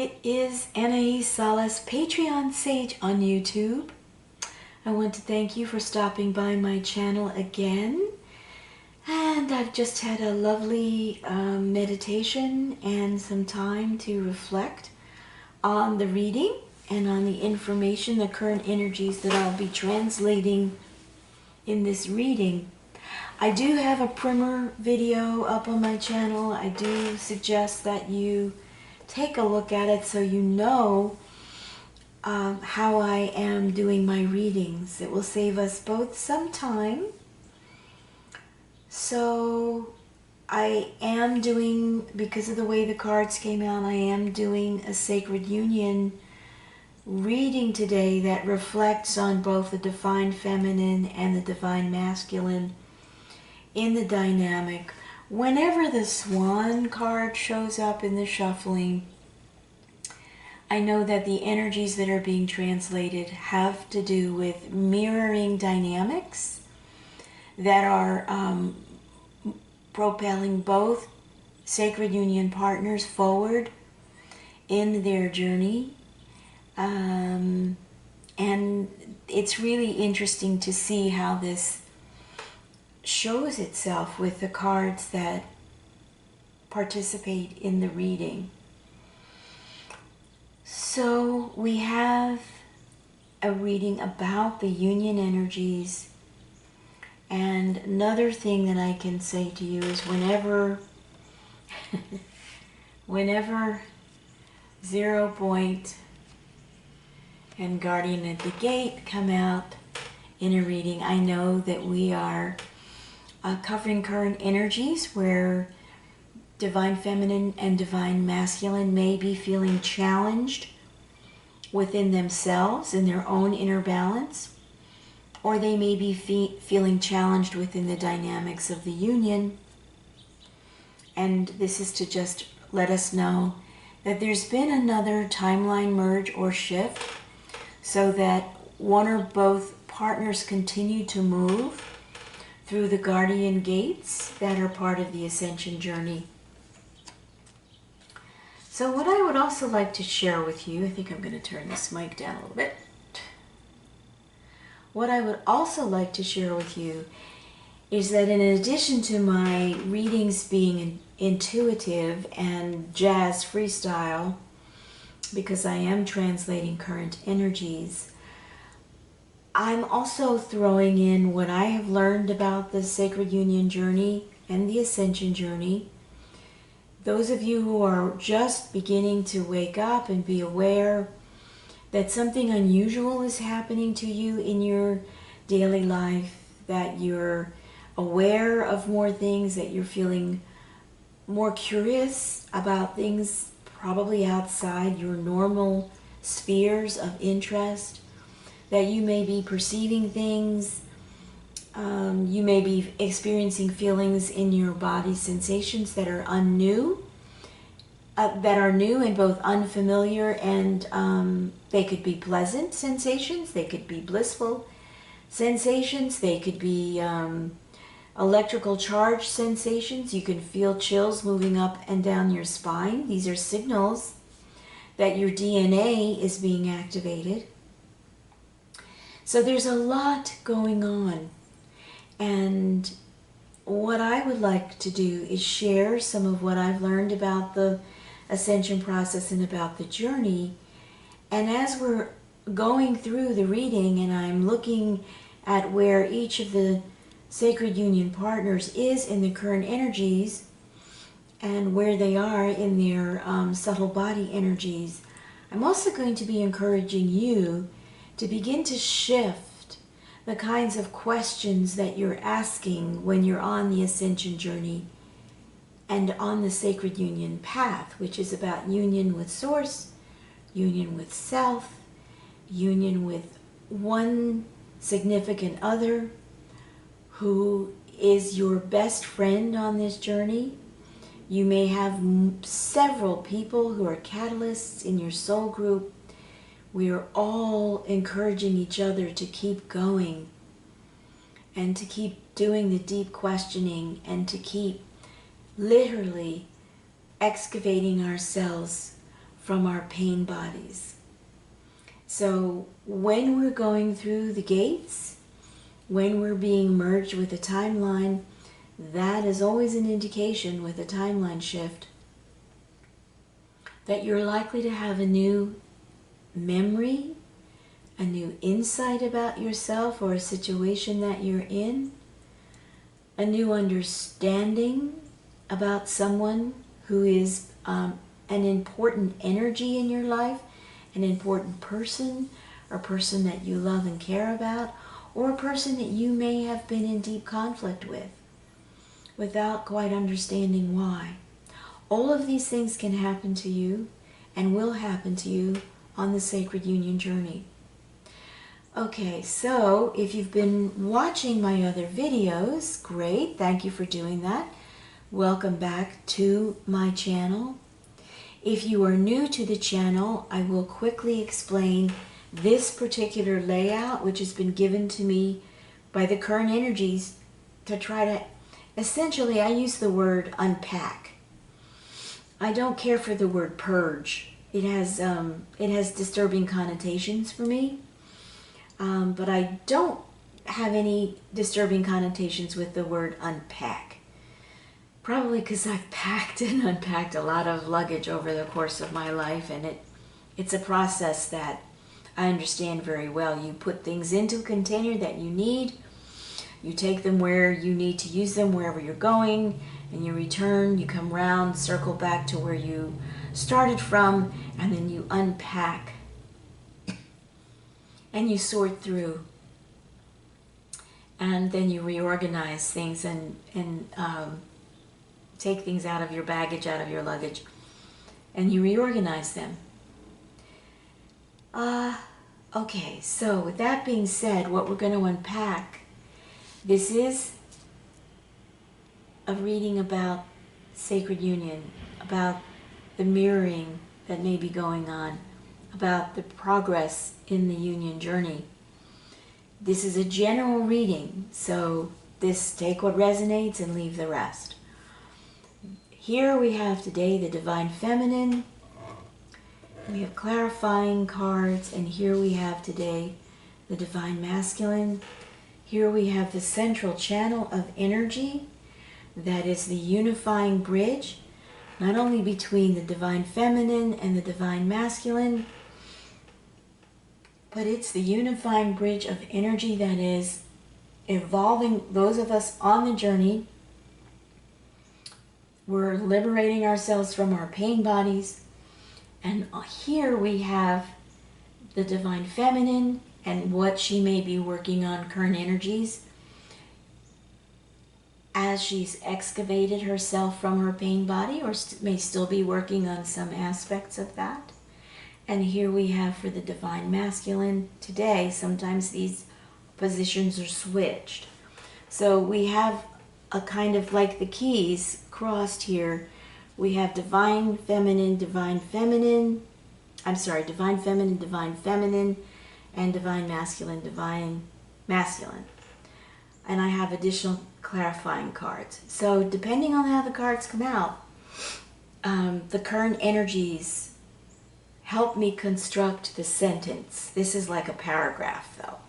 It is Anaiis Salles, Patreon Sage on YouTube. I want to thank you for stopping by my channel again. And I've just had a lovely meditation and some time to reflect on the reading and on the information, the current energies that I'll be translating in this reading. I do have a primer video up on my channel. I do suggest that you take a look at it so you know how I am doing my readings. It will save us both some time. So I am doing, because of the way the cards came out, I am doing a Sacred Union reading today that reflects on both the Divine Feminine and the Divine Masculine in the dynamic. Whenever the Swan card shows up in the shuffling, I know that the energies that are being translated have to do with mirroring dynamics that are propelling both Sacred Union partners forward in their journey. And it's really interesting to see how this shows itself with the cards that participate in the reading. So we have a reading about the union energies, and another thing that I can say to you is whenever 0 Point and Guardian at the Gate come out in a reading, I know that we are covering current energies where Divine Feminine and Divine Masculine may be feeling challenged within themselves in their own inner balance, or they may be feeling challenged within the dynamics of the union. And this is to just let us know that there's been another timeline merge or shift so that one or both partners continue to move through the guardian gates that are part of the ascension journey. So what I would also like to share with you, I think I'm going to turn this mic down a little bit. What I would also like to share with you is that in addition to my readings being intuitive and jazz freestyle, because I am translating current energies, I'm also throwing in what I have learned about the Sacred Union journey and the Ascension journey. Those of you who are just beginning to wake up and be aware that something unusual is happening to you in your daily life, that you're aware of more things, that you're feeling more curious about things probably outside your normal spheres of interest, that you may be perceiving things, you may be experiencing feelings in your body, sensations that are new and both unfamiliar, and they could be pleasant sensations, they could be blissful sensations, they could be electrical charge sensations. You can feel chills moving up and down your spine. These are signals that your DNA is being activated. So there's a lot going on, and what I would like to do is share some of what I've learned about the ascension process and about the journey. And as we're going through the reading and I'm looking at where each of the Sacred Union partners is in the current energies and where they are in their subtle body energies, I'm also going to be encouraging you to begin to shift the kinds of questions that you're asking when you're on the ascension journey and on the Sacred Union path, which is about union with Source, union with Self, union with one significant other who is your best friend on this journey. You may have several people who are catalysts in your soul group. We are all encouraging each other to keep going and to keep doing the deep questioning and to keep literally excavating ourselves from our pain bodies. So when we're going through the gates, when we're being merged with a timeline, that is always an indication with a timeline shift that you're likely to have a new memory, a new insight about yourself or a situation that you're in, a new understanding about someone who is an important energy in your life, an important person, or person that you love and care about, or a person that you may have been in deep conflict with without quite understanding why. All of these things can happen to you and will happen to you on the Sacred Union journey. Okay, so if you've been watching my other videos, great, thank you for doing that. Welcome back to my channel. If you are new to the channel, I will quickly explain this particular layout, which has been given to me by the current energies to try to, essentially, I use the word unpack. I don't care for the word purge. It has disturbing connotations for me, but I don't have any disturbing connotations with the word unpack. Probably because I've packed and unpacked a lot of luggage over the course of my life, and it's a process that I understand very well. You put things into a container that you need, you take them where you need to use them, wherever you're going, and you return, you come round, circle back to where you started from, and then you unpack and you sort through, and then you reorganize things and take things out of your baggage, out of your luggage, and you reorganize them. Okay, so with that being said, what we're going to unpack, this is a reading about Sacred Union, about the mirroring that may be going on, about the progress in the union journey. This is a general reading, so take what resonates and leave the rest. Here we have today the Divine Feminine, we have clarifying cards, and here we have today the Divine Masculine. Here we have the central channel of energy that is the unifying bridge, not only between the Divine Feminine and the Divine Masculine, but it's the unifying bridge of energy that is evolving those of us on the journey. We're liberating ourselves from our pain bodies. And here we have the Divine Feminine and what she may be working on, current energies, as she's excavated herself from her pain body, or may still be working on some aspects of that. And here we have for the Divine Masculine today, sometimes these positions are switched. So we have a kind of like the keys crossed here. We have Divine Feminine, Divine Feminine, Divine Feminine, Divine Feminine, and Divine Masculine, Divine Masculine. And I have additional clarifying cards. So depending on how the cards come out, the current energies help me construct the sentence. This is like a paragraph though.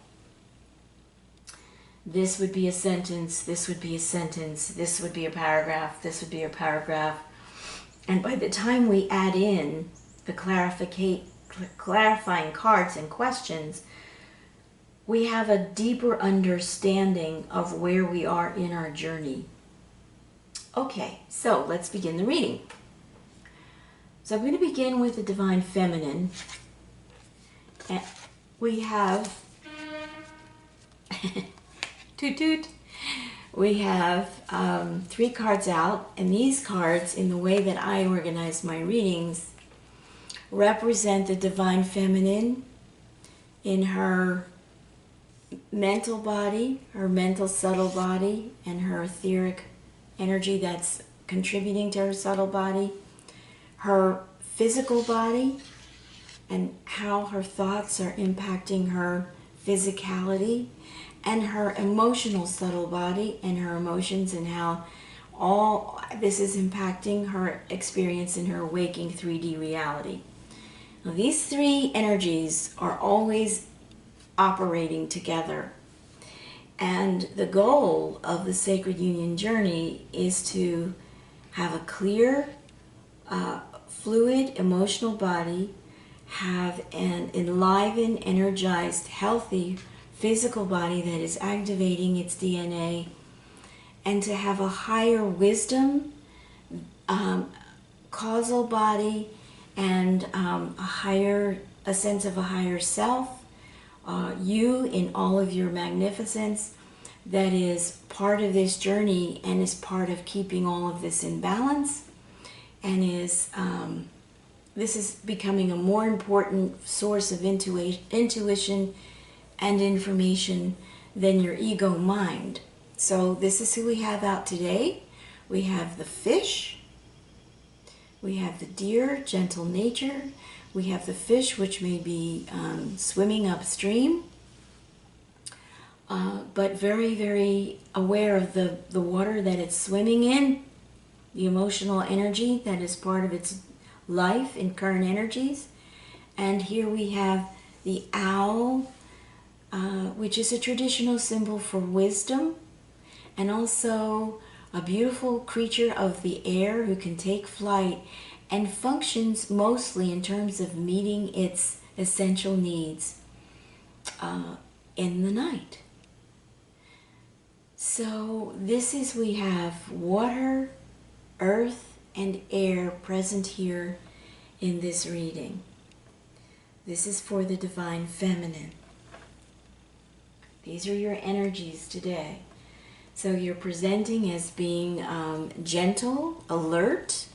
This would be a sentence, this would be a sentence, this would be a paragraph, this would be a paragraph. And by the time we add in the clarifying cards and questions, we have a deeper understanding of where we are in our journey. Okay, so let's begin the reading. So I'm going to begin with the Divine Feminine. And we have, toot toot, we have 3 cards out, and these cards, in the way that I organize my readings, represent the Divine Feminine in her mental body, her mental subtle body, and her etheric energy that's contributing to her subtle body, her physical body, and how her thoughts are impacting her physicality, and her emotional subtle body and her emotions, and how all this is impacting her experience in her waking 3D reality. Now, these three energies are always operating together. And the goal of the Sacred Union journey is to have a clear, fluid, emotional body, have an enlivened, energized, healthy physical body that is activating its DNA, and to have a higher wisdom, causal body, and a sense of a higher self, you in all of your magnificence, that is part of this journey and is part of keeping all of this in balance, and this is becoming a more important source of intuition and information than your ego mind. So this is who we have out today. We have the fish, we have the deer, gentle nature, we have the fish, which may be swimming upstream, but very, very aware of the water that it's swimming in, the emotional energy that is part of its life in current energies. And here we have the owl, which is a traditional symbol for wisdom, and also a beautiful creature of the air who can take flight and functions mostly in terms of meeting its essential needs in the night. So this is, we have water, earth, and air present here in this reading. This is for the Divine Feminine. These are your energies today. So you're presenting as being gentle, alert,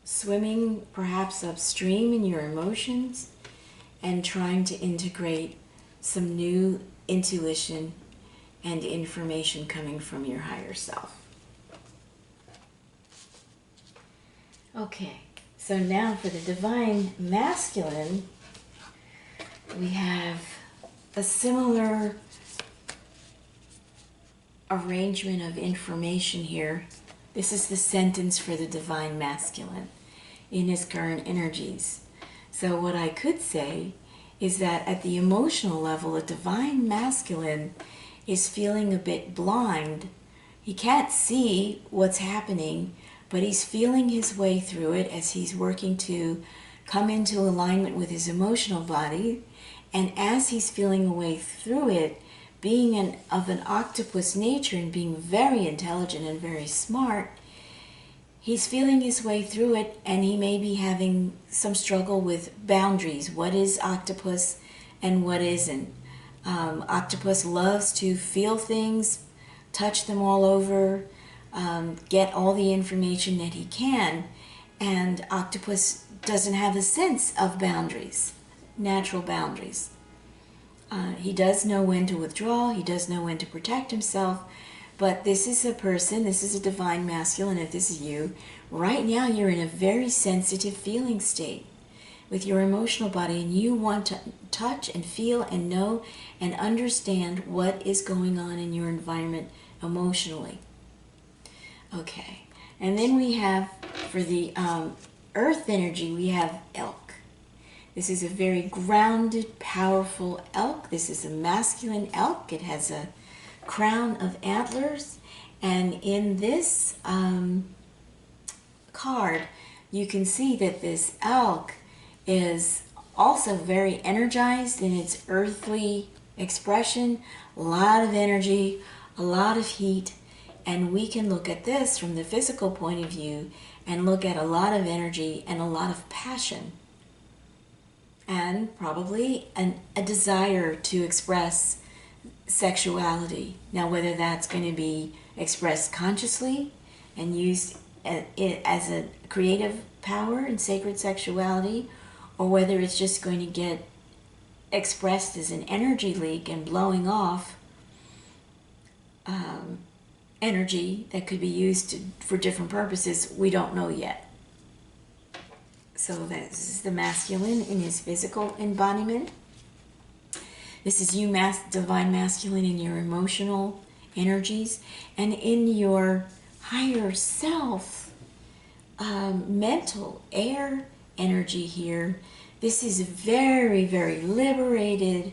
swimming perhaps upstream in your emotions, and trying to integrate some new intuition and information coming from your higher self. Okay, so now for the Divine Masculine, we have a similar arrangement of information here. This is the sentence for the Divine Masculine in his current energies. So what I could say is that at the emotional level, a Divine Masculine is feeling a bit blind. He can't see what's happening, but he's feeling his way through it as he's working to come into alignment with his emotional body. And as he's feeling a way through it, being of an octopus nature and being very intelligent and very smart, he's feeling his way through it, and he may be having some struggle with boundaries. What is octopus and what isn't? Octopus loves to feel things, touch them all over, get all the information that he can, and octopus doesn't have a sense of boundaries, natural boundaries. He does know when to withdraw, he does know when to protect himself, but this is a person, this is a Divine Masculine. If this is you, right now you're in a very sensitive feeling state with your emotional body, and you want to touch and feel and know and understand what is going on in your environment emotionally. Okay, and then we have, for the earth energy, we have elk. This is a very grounded, powerful elk. This is a masculine elk. It has a crown of antlers, and in this card you can see that this elk is also very energized in its earthly expression, a lot of energy, a lot of heat, and we can look at this from the physical point of view and look at a lot of energy and a lot of passion, and probably a desire to express sexuality. Now, whether that's going to be expressed consciously and used as a creative power and sacred sexuality, or whether it's just going to get expressed as an energy leak and blowing off energy that could be used for different purposes, we don't know yet. So this is the masculine in his physical embodiment. This is you, Divine Masculine, in your emotional energies, and in your higher self, mental, air, energy here. This is very, very liberated.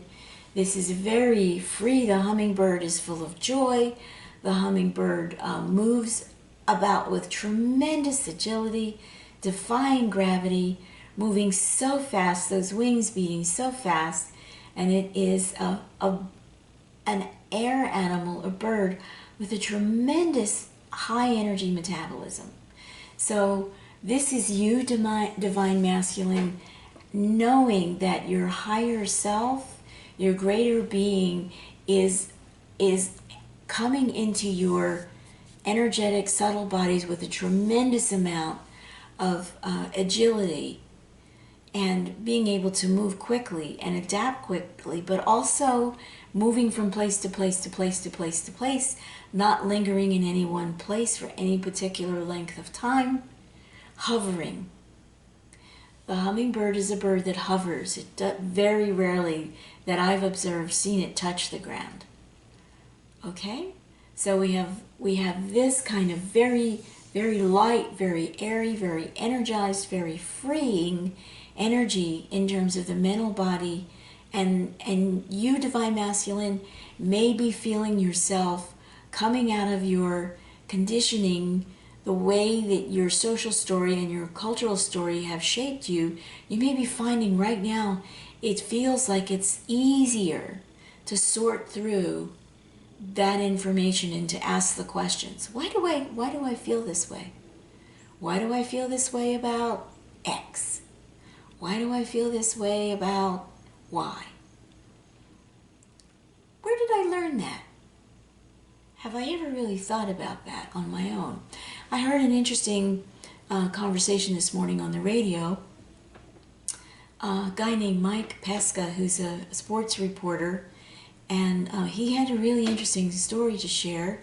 This is very free. The hummingbird is full of joy. The hummingbird moves about with tremendous agility, defying gravity, moving so fast, those wings beating so fast, and it is an air animal, a bird, with a tremendous high energy metabolism. So this is you, divine masculine, knowing that your higher self, your greater being, is coming into your energetic subtle bodies with a tremendous amount of agility, and being able to move quickly and adapt quickly, but also moving from place to place to place to place to place, not lingering in any one place for any particular length of time, hovering. The hummingbird is a bird that hovers. Very rarely that I've observed seen it touch the ground. Okay? So we have this kind of very, very light, very airy, very energized, very freeing energy in terms of the mental body, and you, divine masculine, may be feeling yourself coming out of your conditioning, the way that your social story and your cultural story have shaped you. You may be finding right now it feels like it's easier to sort through that information and to ask the questions. Why do I feel this way? Why do I feel this way about X? Why do I feel this way about Y? Where did I learn that? Have I ever really thought about that on my own? I heard an interesting conversation this morning on the radio. A guy named Mike Pesca, who's a sports reporter, and he had a really interesting story to share,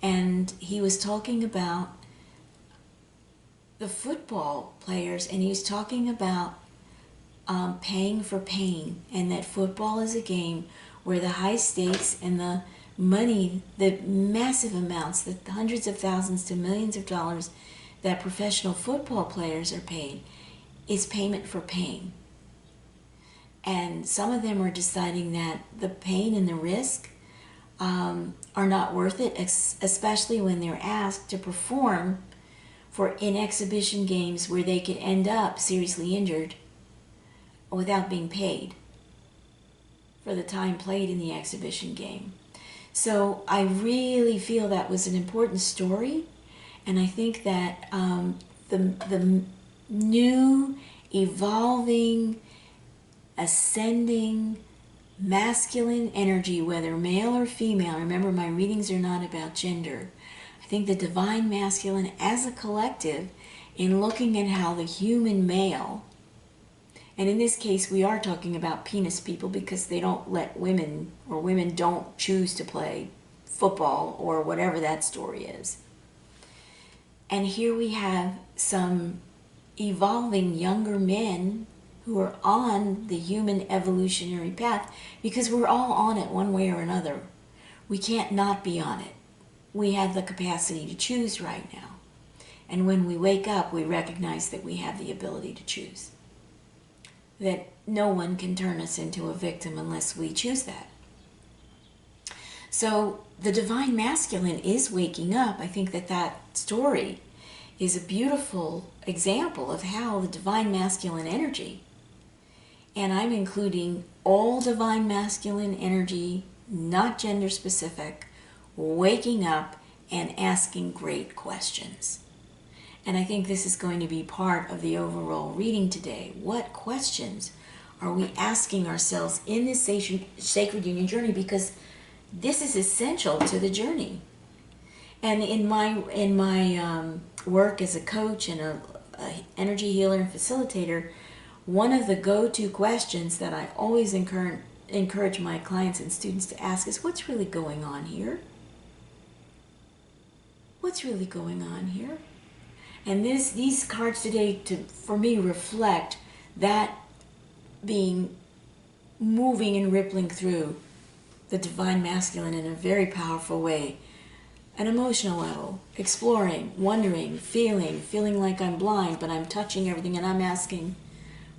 and he was talking about the football players, and he was talking about paying for pain, and that football is a game where the high stakes and the money, the massive amounts, the hundreds of thousands to millions of dollars that professional football players are paid, is payment for pain. And some of them are deciding that the pain and the risk are not worth it, especially when they're asked to perform in exhibition games where they could end up seriously injured without being paid for the time played in the exhibition game. So I really feel that was an important story, and I think that the new, evolving, ascending, masculine energy, whether male or female, remember my readings are not about gender, I think the divine masculine as a collective, in looking at how the human male, and in this case we are talking about penis people because they don't let women, or women don't choose to play football or whatever that story is. And here we have some evolving younger men who are on the human evolutionary path, because we're all on it one way or another. We can't not be on it. We have the capacity to choose right now. And when we wake up, we recognize that we have the ability to choose. That no one can turn us into a victim unless we choose that. So the divine masculine is waking up. I think that story is a beautiful example of how the divine masculine energy, and I'm including all divine masculine energy, not gender specific, waking up and asking great questions. And I think this is going to be part of the overall reading today. What questions are we asking ourselves in this sacred union journey? Because this is essential to the journey. And in my work as a coach and a energy healer and facilitator, one of the go-to questions that I always encourage my clients and students to ask is, what's really going on here? What's really going on here? And these cards today, for me, reflect that being moving and rippling through the divine masculine in a very powerful way. An emotional level, exploring, wondering, feeling like I'm blind, but I'm touching everything, and I'm asking,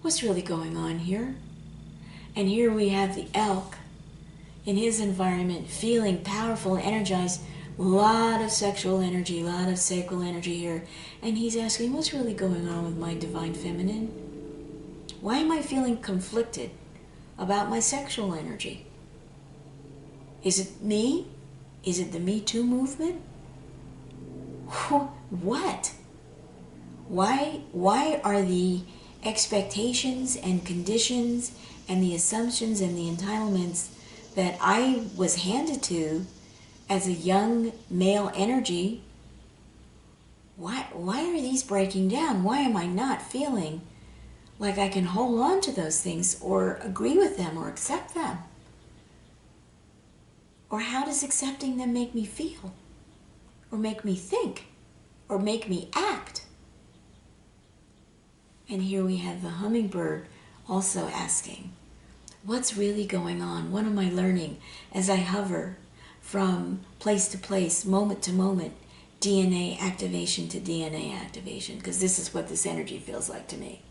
What's really going on here? And here we have the elk in his environment, feeling powerful, energized, a lot of sexual energy, a lot of sacral energy here. And he's asking, what's really going on with my divine feminine? Why am I feeling conflicted about my sexual energy? Is it me? Is it the Me Too movement? What? Why are the expectations and conditions and the assumptions and the entitlements that I was handed to as a young male energy, why are these breaking down? Why am I not feeling like I can hold on to those things or agree with them or accept them? Or how does accepting them make me feel? Or make me think? Or make me act? And here we have the hummingbird also asking, what's really going on? What am I learning as I hover from place to place, moment to moment, DNA activation to DNA activation? Because this is what this energy feels like to me.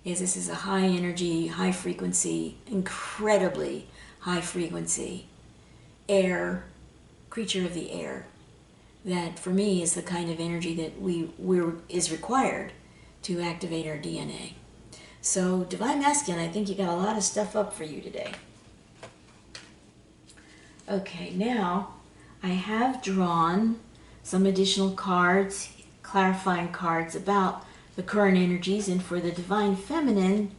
This is a high energy, high frequency, incredibly high frequency air, creature of the air, that for me is the kind of energy that is required to activate our DNA. So, Divine Masculine, I think you got a lot of stuff up for you today. Okay, now I have drawn some additional cards, clarifying cards about the current energies, and for the Divine Feminine,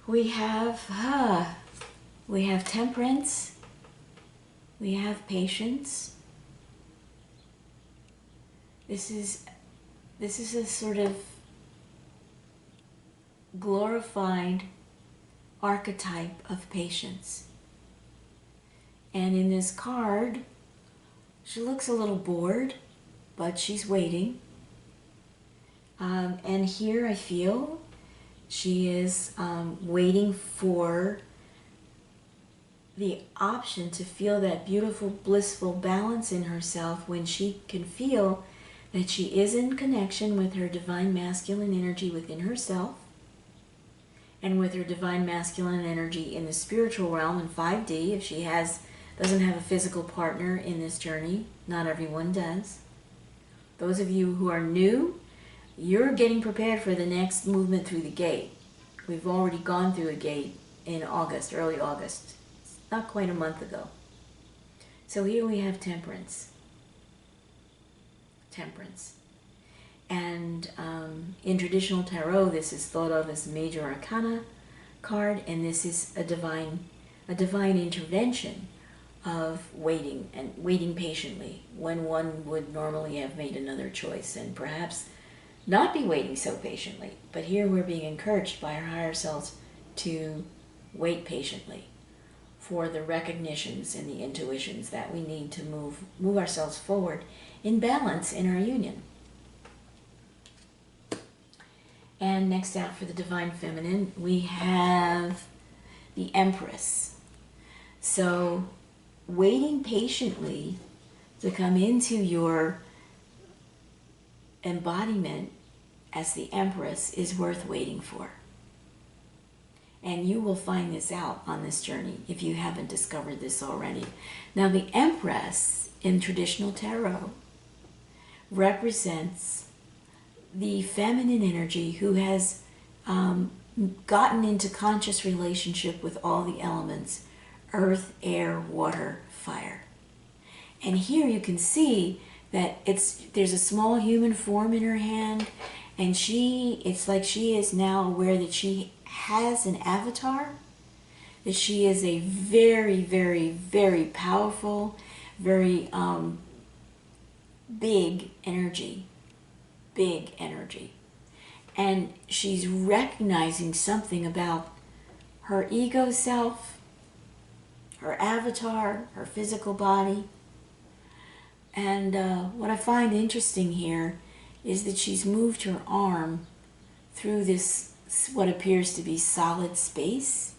we have temperance, we have patience. This is a sort of glorified archetype of patience. And in this card, she looks a little bored, but she's waiting. And here I feel she is waiting for the option to feel that beautiful, blissful balance in herself when she can feel that she is in connection with her divine masculine energy within herself and with her divine masculine energy in the spiritual realm in 5D. If she doesn't have a physical partner in this journey, not everyone does. Those of you who are new, you're getting prepared for the next movement through the gate. We've already gone through a gate in August, early August, not quite a month ago. So here we have temperance. And in traditional tarot, this is thought of as major arcana card, and this is a divine intervention of waiting patiently when one would normally have made another choice and perhaps not be waiting so patiently. But here we're being encouraged by our higher selves to wait patiently for the recognitions and the intuitions that we need to move ourselves forward in balance in our union. And next out for the Divine Feminine, we have the Empress. So waiting patiently to come into your embodiment as the Empress is worth waiting for. And you will find this out on this journey if you haven't discovered this already. Now, the Empress in traditional tarot represents the feminine energy who has gotten into conscious relationship with all the elements: earth, air, water, fire. And here you can see that there's a small human form in her hand, and it's like she is now aware that she has an avatar, that she is a very, very, very powerful, very big energy. And she's recognizing something about her ego self, her avatar, her physical body. And what I find interesting here is that she's moved her arm through this, what appears to be solid space.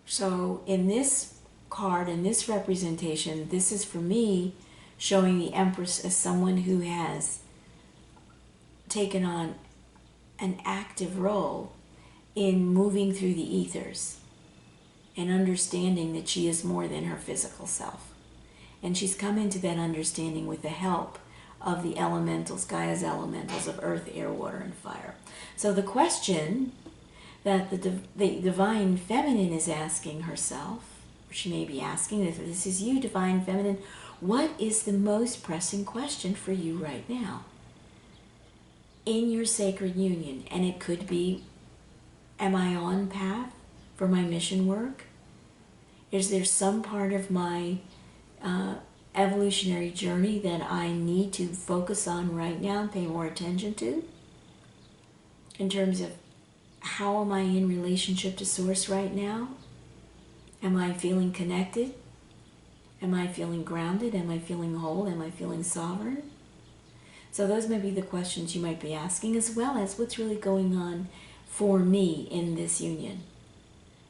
So in this card, in this representation, this is for me showing the Empress as someone who has taken on an active role in moving through the ethers and understanding that she is more than her physical self. And she's come into that understanding with the help of the elementals, Gaia's elementals of earth, air, water, and fire. So the question that the divine feminine is asking herself, or she may be asking, if this is you, divine feminine, what is the most pressing question for you right now in your sacred union? And it could be, am I on path for my mission work? Is there some part of my evolutionary journey that I need to focus on right now and pay more attention to? In terms of how am I in relationship to Source right now? Am I feeling connected? Am I feeling grounded? Am I feeling whole? Am I feeling sovereign? So those may be the questions you might be asking, as well as what's really going on for me in this union.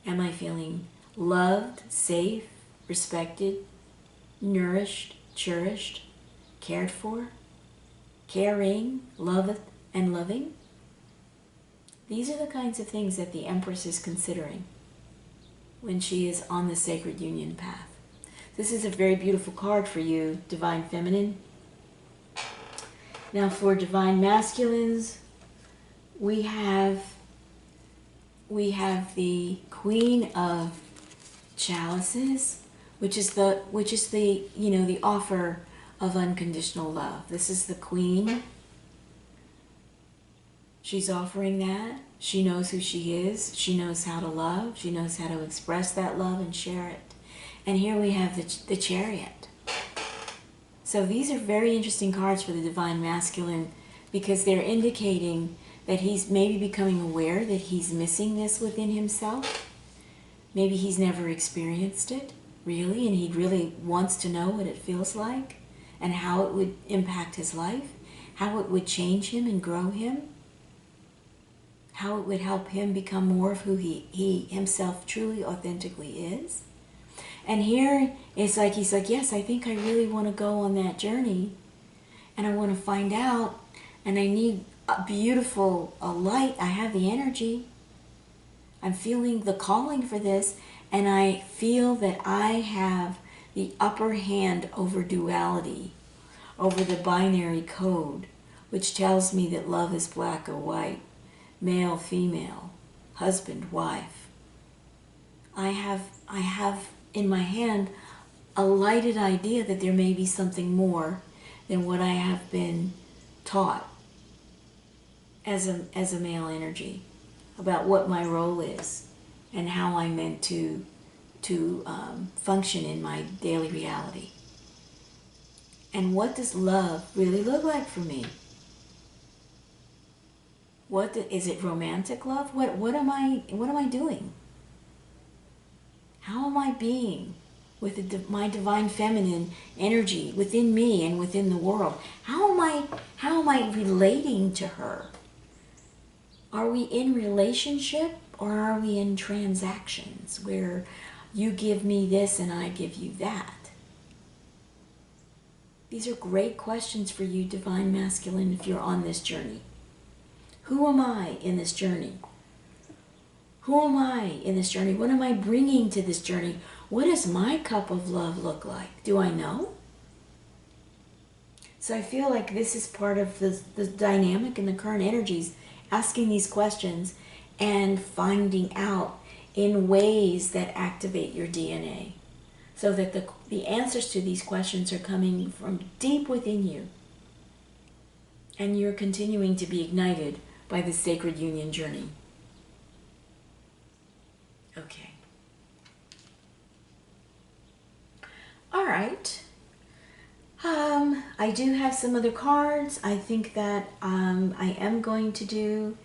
Am I feeling loved, safe, respected, nourished, cherished, cared for, caring, loveth, and loving? These are the kinds of things that the Empress is considering when she is on the sacred union path. This is a very beautiful card for you, Divine Feminine. Now for Divine Masculines, we have the Queen of Chalices, which is the the offer of unconditional love. This is the Queen. She's offering that. She knows who she is. She knows how to love. She knows how to express that love and share it. And here we have the Chariot. So these are very interesting cards for the Divine Masculine, because they're indicating that he's maybe becoming aware that he's missing this within himself. Maybe he's never experienced it, really, and he really wants to know what it feels like and how it would impact his life, how it would change him and grow him, how it would help him become more of who he himself truly, authentically is. And here it's like, he's like, yes, I think I really want to go on that journey, and I want to find out, and I need a beautiful light. I have the energy. I'm feeling the calling for this, and I feel that I have the upper hand over duality, over the binary code, which tells me that love is black or white, male, female, husband, wife. I have in my hand a lighted idea that there may be something more than what I have been taught as a male energy about what my role is and how I'm meant to function in my daily reality. And what does love really look like for me? Is it romantic love? What am I doing? How am I being with my divine feminine energy within me and within the world? How am I relating to her? Are we in relationship, or are we in transactions where you give me this and I give you that? These are great questions for you, Divine Masculine, if you're on this journey. Who am I in this journey? Who am I in this journey? What am I bringing to this journey? What does my cup of love look like? Do I know? So I feel like this is part of the dynamic and the current energies, asking these questions and finding out in ways that activate your DNA, so that the answers to these questions are coming from deep within you, and you're continuing to be ignited by the sacred union journey. Okay. All right. I do have some other cards. I think that I am going to do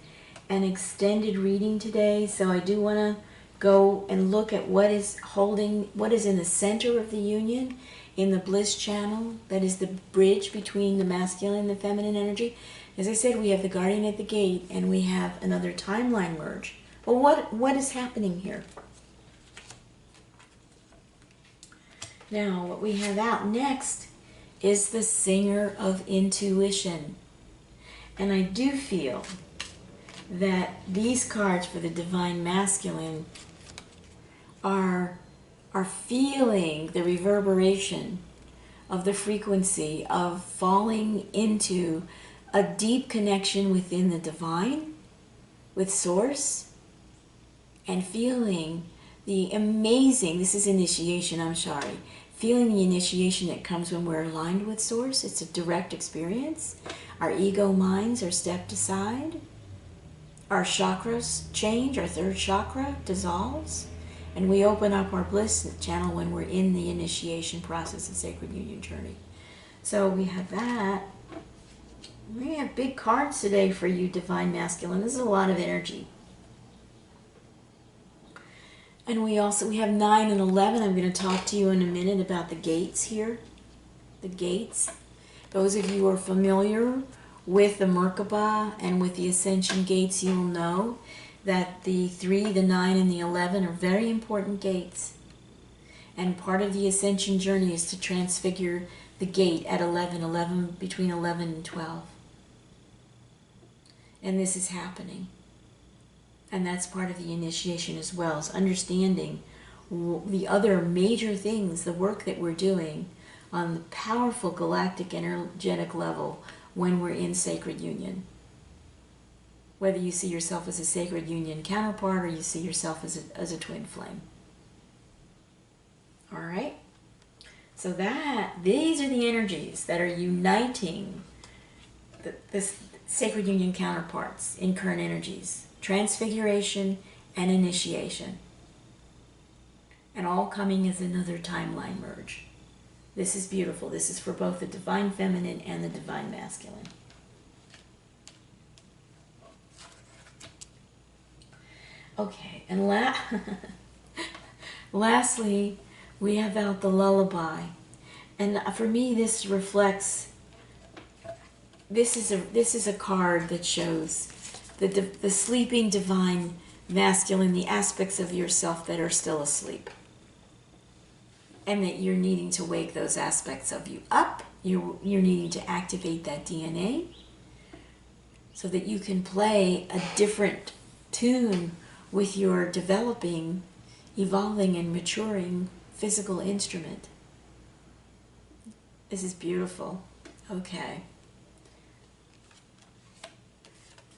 an extended reading today, so I do want to go and look at what is in the center of the union, in the bliss channel, that is the bridge between the masculine and the feminine energy. As I said, we have the guardian at the gate, and we have another timeline merge. Well, what is happening here? Now, what we have out next is the singer of intuition. And I do feel that these cards for the Divine Masculine are feeling the reverberation of the frequency of falling into a deep connection within the divine, with Source, and feeling the amazing, this is initiation, I'm sorry, feeling the initiation that comes when we're aligned with Source. It's a direct experience. Our ego minds are stepped aside. Our chakras change, our third chakra dissolves, and we open up our bliss channel when we're in the initiation process of Sacred Union journey. So we have that. We have big cards today for you, Divine Masculine. This is a lot of energy. And we have 9 and 11. I'm going to talk to you in a minute about the gates here. The gates. Those of you who are familiar with the Merkaba and with the Ascension gates, you will know that the 3, the 9, and the 11 are very important gates. And part of the Ascension journey is to transfigure the gate at 11, between 11 and 12. And this is happening. And that's part of the initiation as well, is understanding the other major things, the work that we're doing on the powerful galactic energetic level when we're in Sacred Union. Whether you see yourself as a Sacred Union counterpart or you see yourself as a twin flame. All right? So these are the energies that are uniting the Sacred Union counterparts in current energies. Transfiguration and initiation. And all coming as another timeline merge. This is beautiful. This is for both the Divine Feminine and the Divine Masculine. Okay, and lastly, we have out the lullaby. And for me, this reflects, this is a card that shows the sleeping Divine Masculine, the aspects of yourself that are still asleep. And that you're needing to wake those aspects of you up. You're needing to activate that DNA so that you can play a different tune with your developing, evolving, and maturing physical instrument. This is beautiful. Okay.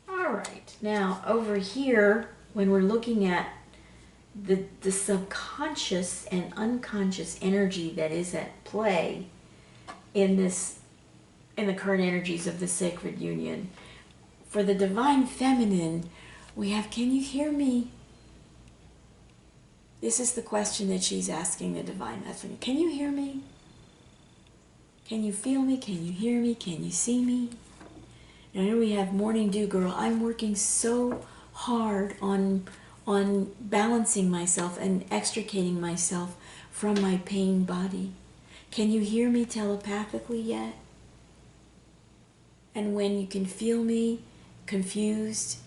All right. Now, over here, when we're looking at the subconscious and unconscious energy that is at play in the current energies of the Sacred Union, for the Divine Feminine, we have, can you hear me? This is the question that she's asking the Divine Masculine. Can you hear me? Can you feel me? Can you hear me? Can you see me? And I know we have Morning Dew Girl. I'm working so hard on balancing myself and extricating myself from my pain body. Can you hear me telepathically yet? And when you can feel me confused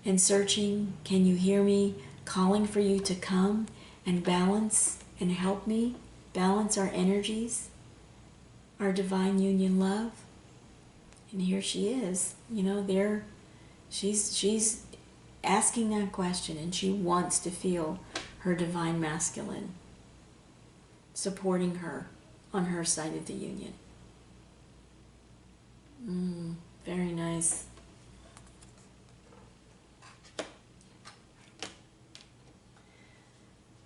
and searching, can you hear me calling for you to come and balance and help me balance our energies, our Divine Union love? And here she is, you know, she's asking that question, and she wants to feel her Divine Masculine supporting her on her side of the union. Very nice.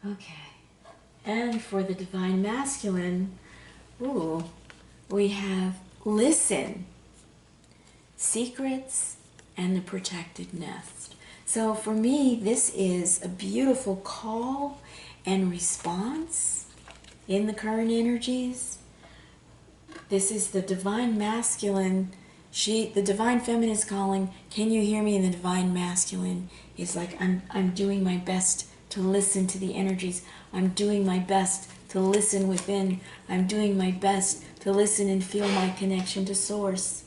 Okay. And for the Divine Masculine, we have listen, secrets, and the protected nest. So for me, this is a beautiful call and response in the current energies. This is the Divine Masculine. The Divine Feminine is calling, can you hear me? And the Divine Masculine is like, I'm doing my best to listen to the energies. I'm doing my best to listen within. I'm doing my best to listen and feel my connection to Source.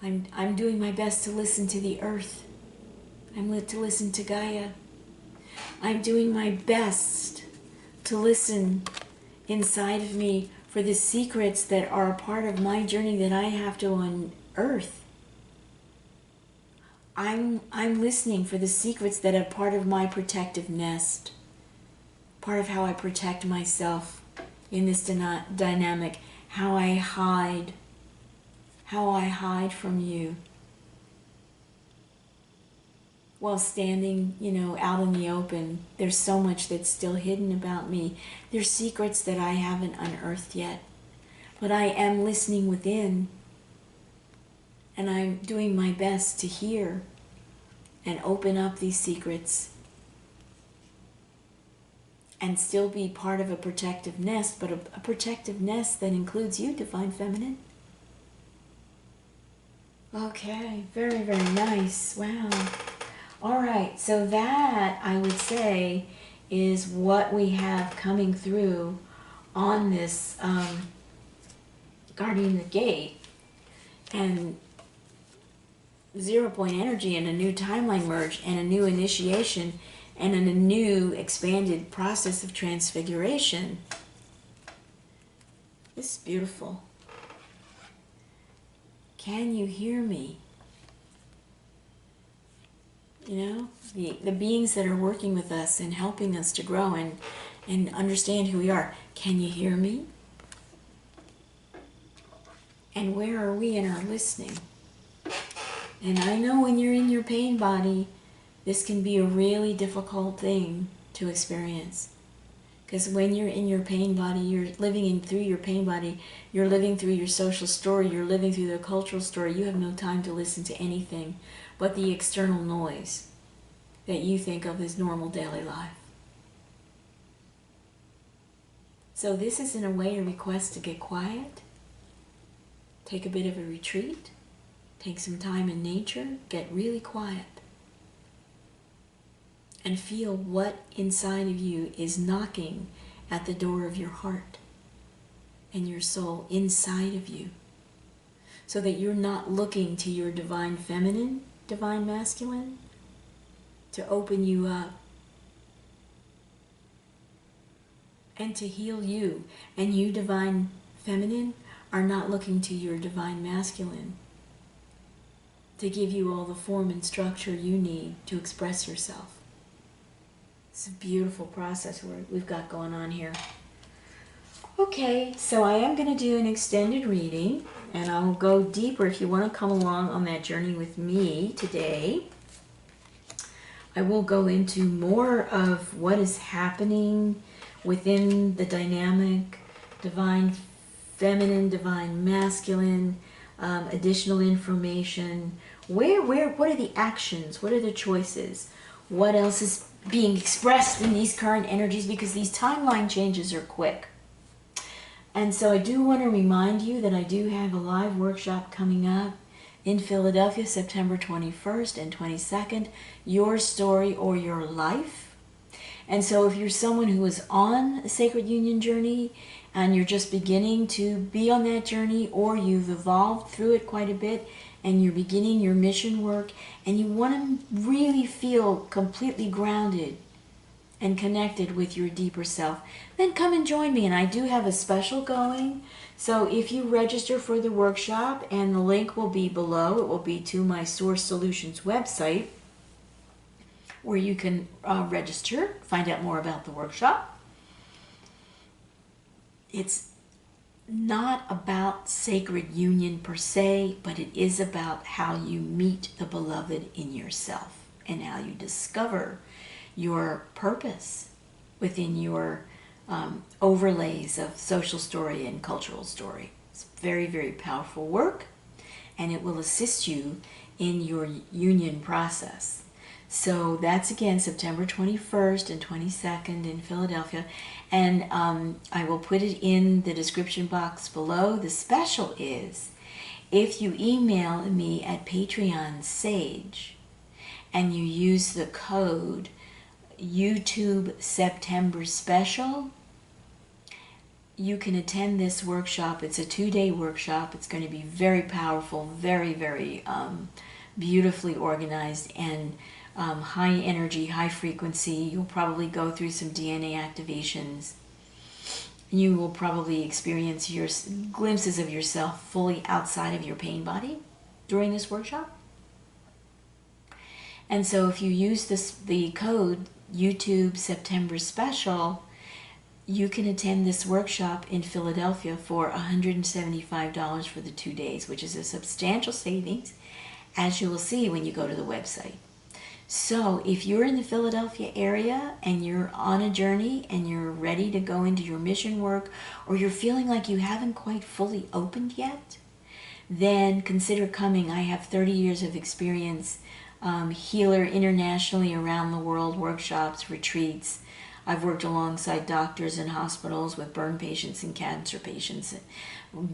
I'm doing my best to listen to the earth. To listen to Gaia. I'm doing my best to listen inside of me for the secrets that are a part of my journey that I have to unearth. I'm listening for the secrets that are part of my protective nest, part of how I protect myself in this dynamic, how I hide from you while standing, out in the open. There's so much that's still hidden about me. There's secrets that I haven't unearthed yet, but I am listening within, and I'm doing my best to hear and open up these secrets and still be part of a protective nest, but a protective nest that includes you, Divine Feminine. Okay, very, very nice. Wow. All right, so that, I would say, is what we have coming through on this Guardian the Gate. And 0 point energy and a new timeline merge and a new initiation and a new expanded process of transfiguration. This is beautiful. Can you hear me? The beings that are working with us and helping us to grow and understand who we are. Can you hear me? And where are we in our listening? And I know when you're in your pain body, this can be a really difficult thing to experience. Because when you're in your pain body, you're living through your pain body, you're living through your social story, you're living through the cultural story. You have no time to listen to anything but the external noise that you think of as normal daily life. So this is in a way a request to get quiet, take a bit of a retreat, take some time in nature, get really quiet, and feel what inside of you is knocking at the door of your heart and your soul inside of you, so that you're not looking to your divine feminine, divine masculine, to open you up and to heal you. And you, divine feminine, are not looking to your divine masculine to give you all the form and structure you need to express yourself. It's a beautiful process we've got going on here. Okay, so I am going to do an extended reading, and I'll go deeper if you want to come along on that journey with me today. I will go into more of what is happening within the dynamic, divine feminine, divine masculine, additional information. What are the actions? What are the choices? What else is being expressed in these current energies? Because these timeline changes are quick. And so I do want to remind you that I do have a live workshop coming up in Philadelphia, September 21st and 22nd, Your Story or Your Life. And so if you're someone who is on a sacred union journey and you're just beginning to be on that journey, or you've evolved through it quite a bit and you're beginning your mission work and you want to really feel completely grounded and connected with your deeper self, then come and join me. And I do have a special going. So if you register for the workshop, and the link will be below, it will be to my Source Solutions website, where you can register, find out more about the workshop. It's not about sacred union per se, but it is about how you meet the beloved in yourself and how you discover your purpose within your overlays of social story and cultural story. It's very, very powerful work, and it will assist you in your union process. So that's again September 21st and 22nd in Philadelphia, and I will put it in the description box below. The special is if you email me at Patreon Sage and you use the code YTSeptemberSpecial, you can attend this workshop. It's a 2-day workshop. It's going to be very powerful, very, very beautifully organized, and high energy, high frequency. You'll probably go through some DNA activations. You will probably experience your glimpses of yourself fully outside of your pain body during this workshop. And so if you use the code YTSeptemberSpecial, you can attend this workshop in Philadelphia for $175 for the 2 days, which is a substantial savings, as you will see when you go to the website. So if you're in the Philadelphia area and you're on a journey and you're ready to go into your mission work, or you're feeling like you haven't quite fully opened yet, then consider coming. I have 30 years of experience, healer internationally around the world, workshops, retreats. I've worked alongside doctors in hospitals with burn patients and cancer patients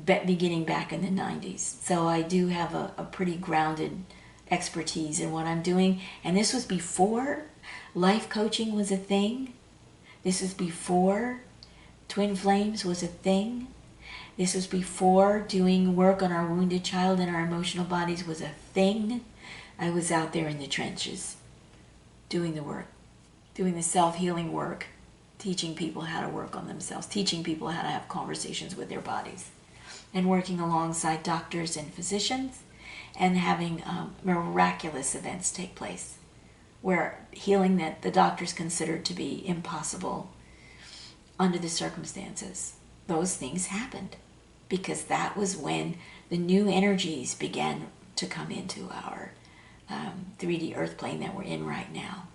beginning back in the 90s. So I do have a pretty grounded expertise in what I'm doing. And this was before life coaching was a thing. This was before Twin Flames was a thing. This was before doing work on our wounded child and our emotional bodies was a thing. I was out there in the trenches doing the work, doing the self-healing work, teaching people how to work on themselves, teaching people how to have conversations with their bodies, and working alongside doctors and physicians, and having miraculous events take place where healing that the doctors considered to be impossible under the circumstances, those things happened, because that was when the new energies began to come into our 3D earth plane that we're in right now.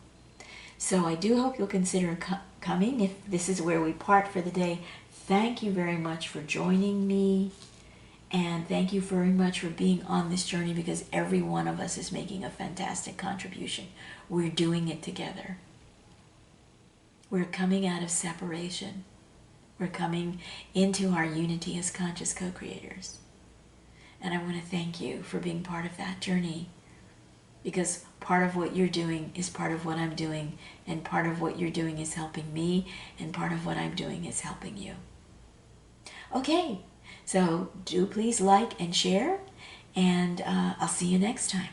So I do hope you'll consider coming. If this is where we part for the day, thank you very much for joining me. And thank you very much for being on this journey, because every one of us is making a fantastic contribution. We're doing it together. We're coming out of separation. We're coming into our unity as conscious co-creators. And I want to thank you for being part of that journey, because part of what you're doing is part of what I'm doing, and part of what you're doing is helping me, and part of what I'm doing is helping you. Okay, so do please like and share, and I'll see you next time.